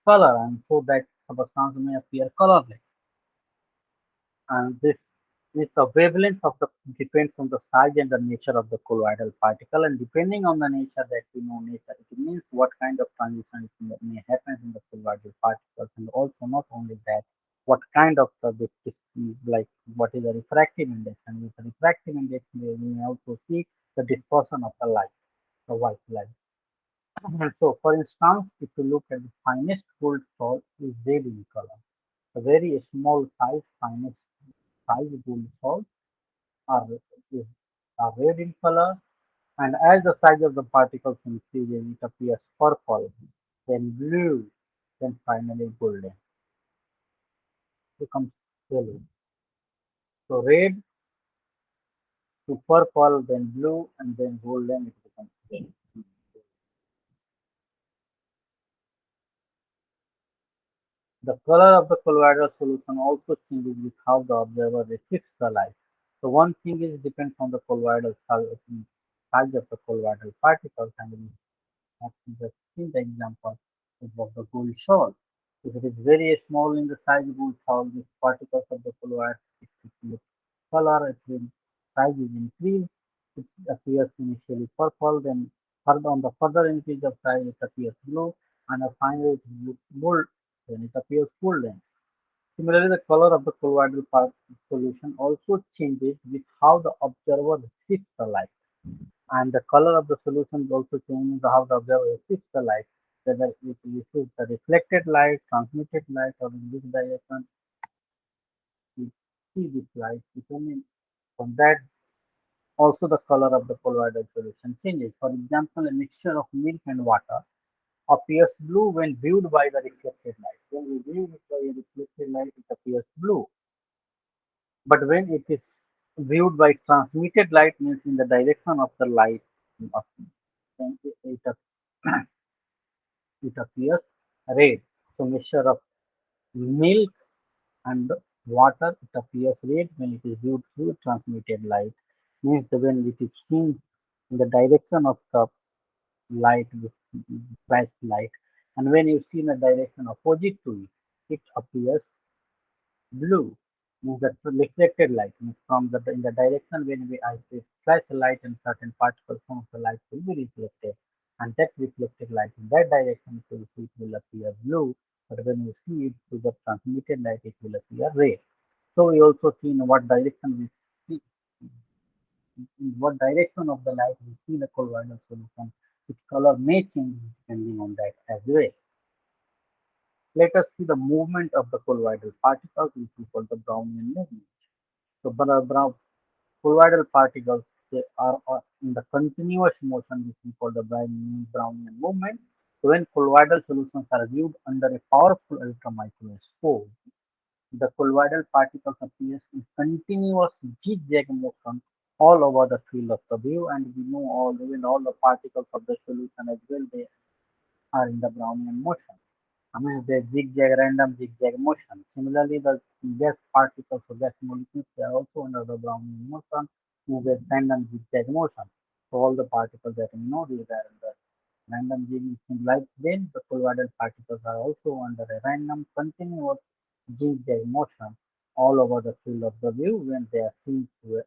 color, and so that substance may appear colorless. And this Means the wavelength of the depends on the size and the nature of the colloidal particle, and depending on the nature that we know nature, it means what kind of transition may happen in the colloidal particles, and also not only that, what kind of like what is the refractive index, and with the refractive index we may also see the dispersion of the light, the white light. And so, for instance, if you look at the finest gold salt is red in color. A very small size, finest size gold salt are, is, are red in color, and as the size of the particles increases, it appears purple, then blue, then finally golden. Becomes yellow. So red to purple, then blue, and then golden. It becomes red. The color of the colloidal solution also changes with how the observer receives the light. So one thing is depends on the colloidal size of the colloidal particles, and we have just seen the example of the gold shell. If it is very small in the size, gold shell, these particles of the colloid, it will color, it will size is increased, it appears initially purple, then further on the further increase of size, it appears blue, and finally it looks gold, then it appears golden. Similarly, the color of the colloidal solution also changes with how the observer receives the light, and the color of the solution also changes how the observer receives the light, whether it receives the reflected light, transmitted light, or in which direction we see this light. Depending on that, also the color of the colloidal solution changes. For example, a mixture of milk and water appears blue when viewed by the reflected light. When we view it by a reflected light, it appears blue. But when it is viewed by transmitted light, means in the direction of the light, then it appears red. So mixture of milk and water, it appears red when it is viewed through transmitted light. Means that when it is seen in the direction of the light with flash light, and when you see in the direction opposite to it, it appears blue. Means that reflected light, means from the in the direction when we I say flash light, and certain particles from the light will be reflected, and that reflected light in that direction, so it will appear blue. But when you see it through the transmitted light, it will appear red. So we also see in what direction we see, in what direction of the light we see the colloidal solution. Its color may change depending on that as well. Let us see the movement of the colloidal particles, which we call the Brownian movement. So, colloidal particles, they are in the continuous motion, which we call the Brownian movement. So when colloidal solutions are viewed under a powerful ultramicroscope, the colloidal particles appears in continuous zigzag motion all over the field of the view, and we know all the particles of the solution as well, they are in the Brownian motion. I mean, the zigzag, random zigzag motion. Similarly, the gas particles or gas molecules, they are also under the Brownian motion, move a random zigzag motion. So all the particles that we know, these are under random zigzag. Like then, the colloidal particles are also under a random continuous zigzag motion all over the field of the view when they are seen through a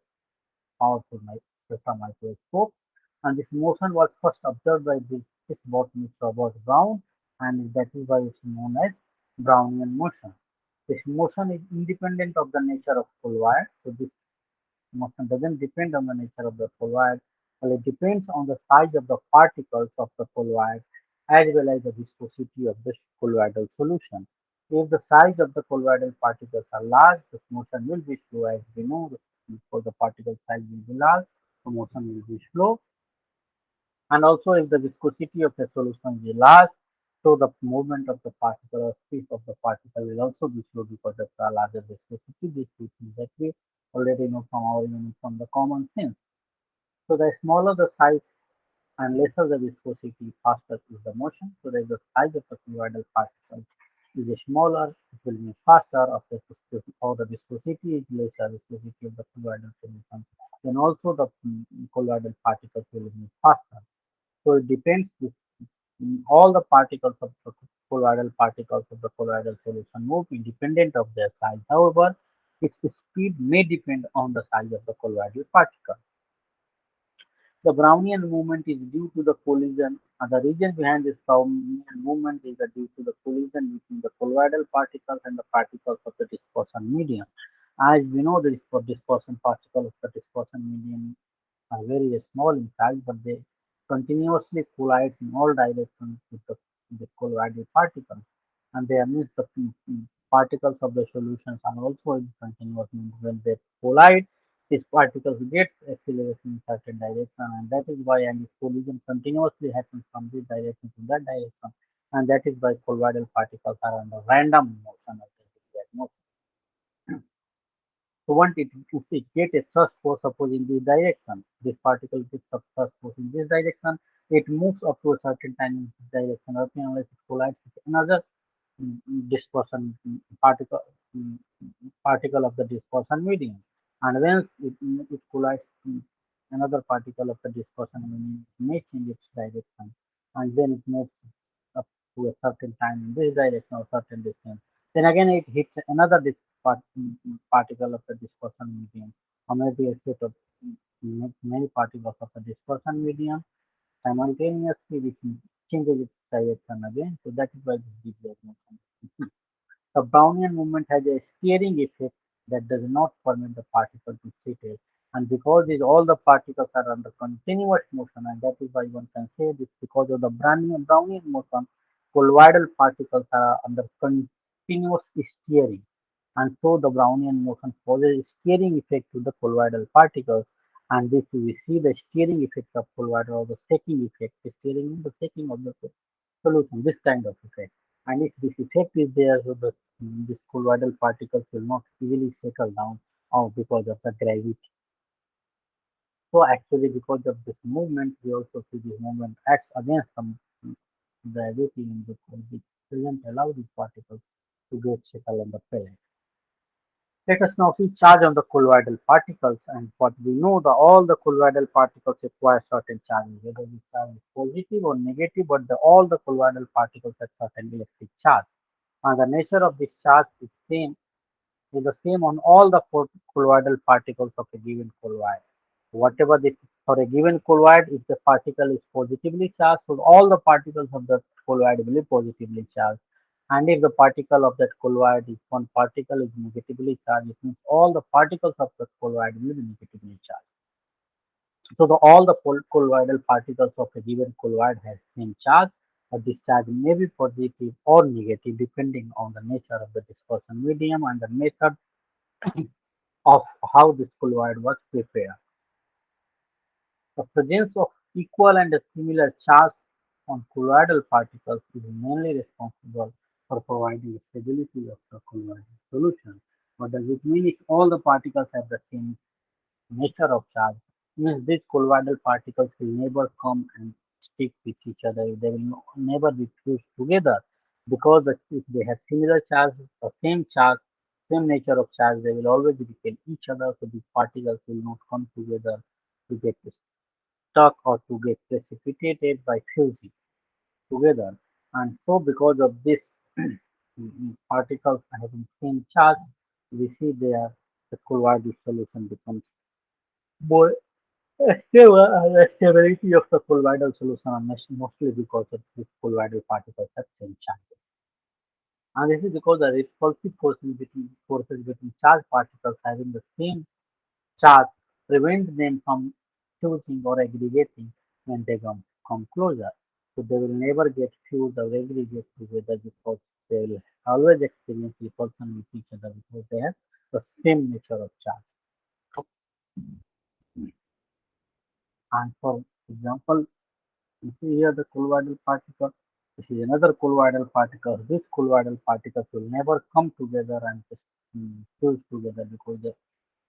powerful microscope. And this motion was first observed by this botanist Robert Brown, and that is why it's known as Brownian motion. This motion is independent of the nature of colloid, so this motion doesn't depend on the nature of the colloid, but it depends on the size of the particles of the colloid as well as the viscosity of the colloidal solution. If the size of the colloidal particles are large, the motion will be slow. As we know, because the particle size will be large, the motion will be slow. And also, if the viscosity of the solution is large, so the movement of the particle or speed of the particle will also be slow because of the larger viscosity. These two things that we already know from our unit from the common sense. So the smaller the size and lesser the viscosity, faster is the motion. So that the size of the colloidal particle is smaller, it will be faster, or the viscosity is lesser, viscosity of the colloidal solution. Then also the colloidal particles will be faster. So it depends. All the particles of the colloidal particles of the colloidal solution move independent of their size. However, Its speed may depend on the size of the colloidal particle. The Brownian movement is due to the collision, and the reason behind this Brownian movement is due to the collision between the colloidal particles and the particles of the dispersion medium. As we know, the dispersion particles of the dispersion medium are very small in size, but they continuously collide in all directions with the colloidal particles. And they means the particles of the solutions are also in continuous movement. When they collide, these particles get acceleration in certain direction, and that is why and this collision continuously happens from this direction to that direction, and that is why colloidal particles are under random motion of the zigzag motion. So once it get a thrust force suppose in this direction, this particle gets a thrust force in this direction, it moves up to a certain time in this direction, okay, unless it collides with another dispersion particle mm, particle of the dispersion medium. And when it collides another particle of the dispersion medium, it may change its direction, and then it moves up to a certain time in this direction or certain distance. Then again it hits another particle of the dispersion medium, or maybe a set of many particles of the dispersion medium simultaneously, which changes its direction again. So that is why this zigzag motion. The Brownian movement has a steering effect that does not permit the particle to settle, and because all the particles are under continuous motion, and that is why one can say this because of the Brownian motion, colloidal particles are under continuous steering, and so the Brownian motion causes a steering effect to the colloidal particles, and this we see the steering effect of colloidal or the shaking effect, the steering and the shaking of the solution, this kind of effect. And if this effect is there, so this colloidal particles will not easily settle down because of the gravity. So actually, because of this movement, we also see this movement acts against some gravity in the which doesn't allow these particles to get settled on the plate. Let us now see charge on the colloidal particles, and what we know that all the colloidal particles require certain charges, whether the charge is positive or negative, but all the colloidal particles have certain electric charge. And the nature of this charge is the same on all the four colloidal particles of a given colloid. Whatever the for a given colloid, if the particle is positively charged, so all the particles of the colloid will be positively charged. And if the particle of that colloid is one particle is negatively charged, it means all the particles of the colloid will be negatively charged. So all the colloidal particles of a given colloid has same charge, but this charge may be positive or negative depending on the nature of the dispersion medium and the method of how this colloid was prepared. The presence of equal and similar charge on colloidal particles is mainly responsible for providing stability of the colloidal solution. What does it mean if all the particles have the same nature of charge? Means these colloidal particles will never come and stick with each other. They will never be fused together because if they have similar charge, the same charge, same nature of charge, they will always repel each other. So these particles will not come together to get stuck or to get precipitated by fusing together. And so because of this particles having same charge, we see there the colloidal solution becomes more stable, and the stability of the colloidal solution are mostly because of this colloidal particles have same charge. And this is because the repulsive forces between charged particles having the same charge prevents them from fusing or aggregating when they come closer. So they will never get fused or aggregate together because they will always experience repulsion with each other because they have the same nature of charge. And for example, you see here the colloidal particle. This is another colloidal particle. These colloidal particles will never come together and just fuse together because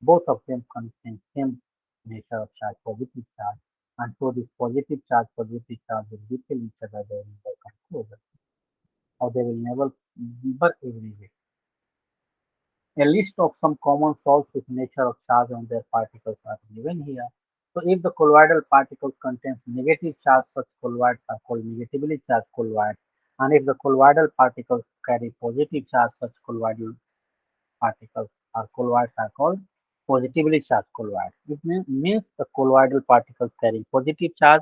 both of them contain same nature of charge, positive charge. And so this positive charge will repel each other, they will never come closer, or they will never aggregate. A list of some common salts with nature of charge on their particles are given here. So if the colloidal particle contains negative charge, such colloids are called negatively charged colloids. And if the colloidal particles carry positive charge, such colloidal particles or colloids are called positively charged colloids. It means the colloidal particles carrying positive charge,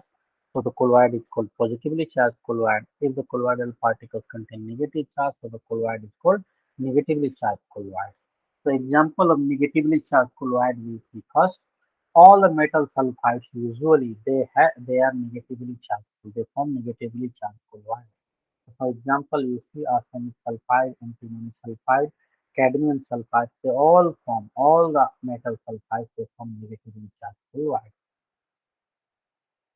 so the colloid is called positively charged colloid. If the colloidal particles contain negative charge, so the colloid is called negatively charged colloid. So example of negatively charged colloid we see first. All the metal sulfides usually they are negatively charged. So they form negatively charged colloid. For example, you see arsenic sulfide, antimony sulfide, cadmium sulfide, all the metal sulfides, they form negatively charged chlorides.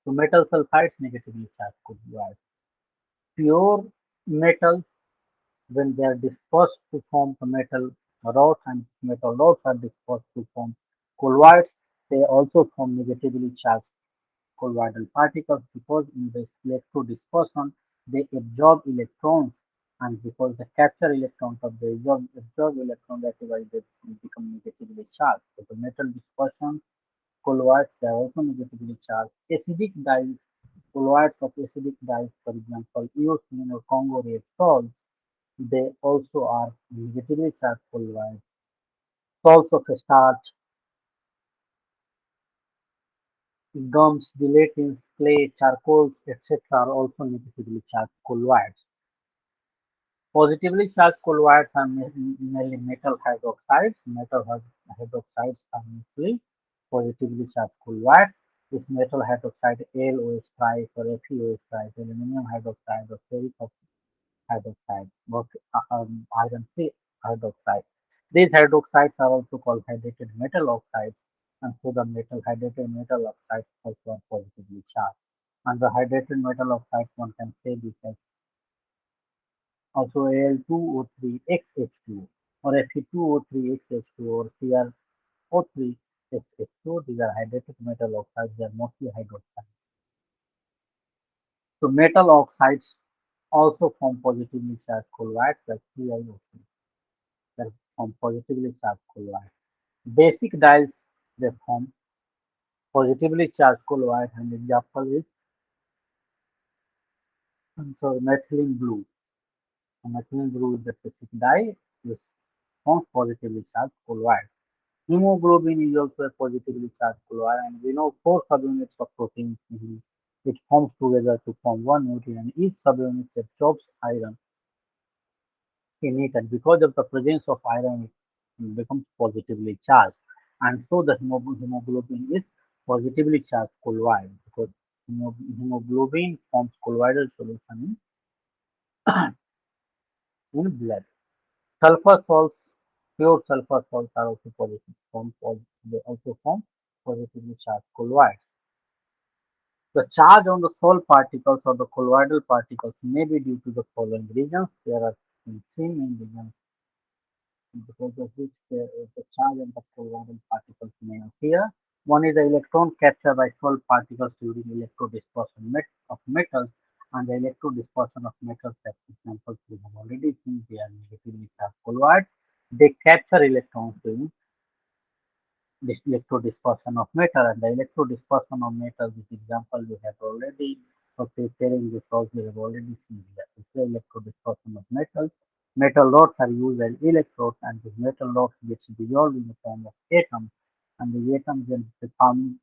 So metal sulfides negatively charged chlorides. Pure metals, when they are dispersed to form the metal rods and metal rods are dispersed to form colloids, they also form negatively charged colloidal particles because in the electrodispersion they absorb electrons and because they capture electrons of the absorb electron that is why they become negatively charged. So the metal dispersion colloids they are also negatively charged. Acidic dyes, colloids of acidic dyes, for example, eosine or Congo red salts, they also are negatively charged colloids. Salts of starch, gums, gelatins, clay, charcoals, etc. are also negatively charged colloids. Positively charged colloids are mainly metal hydroxides. Hydroxides are mostly positively charged colloids. This metal hydroxide AlOH trice or FeOH trice, aluminum hydroxide or ferric hydroxide, or iron C hydroxide. These hydroxides are also called hydrated metal oxides, and so the hydrated metal oxides also are positively charged. And the hydrated metal oxides, one can say this as also Al2O3XH2 or Fe2O3XH2 or CrO3XH2. These are hydrated metal oxides. They are mostly hydroxides. So metal oxides also form positively charged colloids like CiO3 that form positively charged colloids. Basic dyes they form positively charged colloids and example is methylene blue. So methylene blue is the basic dye which forms positively charged colloids. Hemoglobin is also a positively charged colloid, and we know four subunits of protein which forms together to form one nutrient. Each subunit absorbs iron in it, and because of the presence of iron, it becomes positively charged. And so the hemoglobin is positively charged colloid because hemoglobin forms colloidal solution in blood. Sulfur salts, pure sulfur salts are also positive, they also form positively charged colloids. The charge on the salt particles or the colloidal particles may be due to the following reasons. There are three main reasons because of which the charge on the colloidal particles may appear. One is the electron captured by salt particles during electrodispersion of metals, and the electrodispersion of metals, as examples we have already seen, they are negatively charged colloids. They capture electrons during this electrodispersion of metal, and the electrodispersion of metal, this example we have already for preparing this course we have already seen here. It's the electrodispersion of metals. Metal rods are used as electrodes, and these metal rods gets dissolved in the form of atoms, and the atoms then become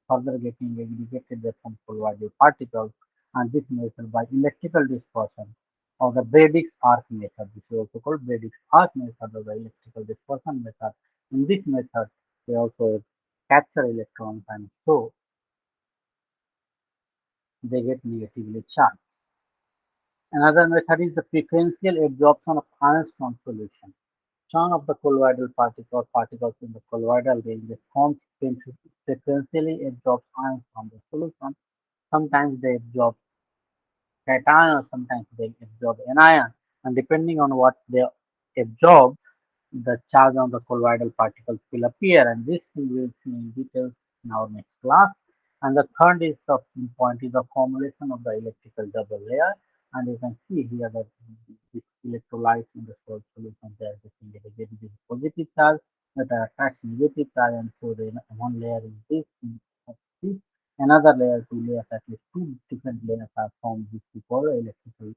further getting aggregated they form colloidal particles, and this method by electrical dispersion or the Bradix arc method. This is also called Bradix arc method or the electrical dispersion method. In this method, they also capture electrons and so they get negatively charged. Another method is the preferential absorption of ions from solution. Some of the colloidal particles in the colloidal range that forms preferentially absorb ions from the solution. Sometimes they absorb cation or sometimes they absorb anion, and depending on what they absorb, the charge on the colloidal particles will appear, and this we will see in details in our next class. And the third is the point is the formulation of the electrical double layer, and you can see here that this electrolytes in the salt solution they are getting this positive charge that attracts negative charge, and so the one layer is this, another layer, two layers, at least two different layers are formed, which we call electrical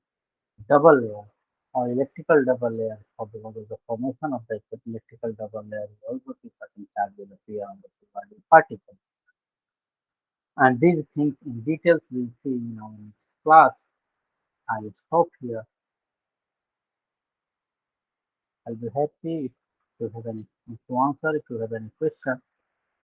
double layer. or electrical double layer. So because of the formation of the electrical double layer, we also see certain charge will appear on the surrounding particle. And these things in details we'll see in our next class. I will stop here. I'll be happy if you have any to answer if you have any question.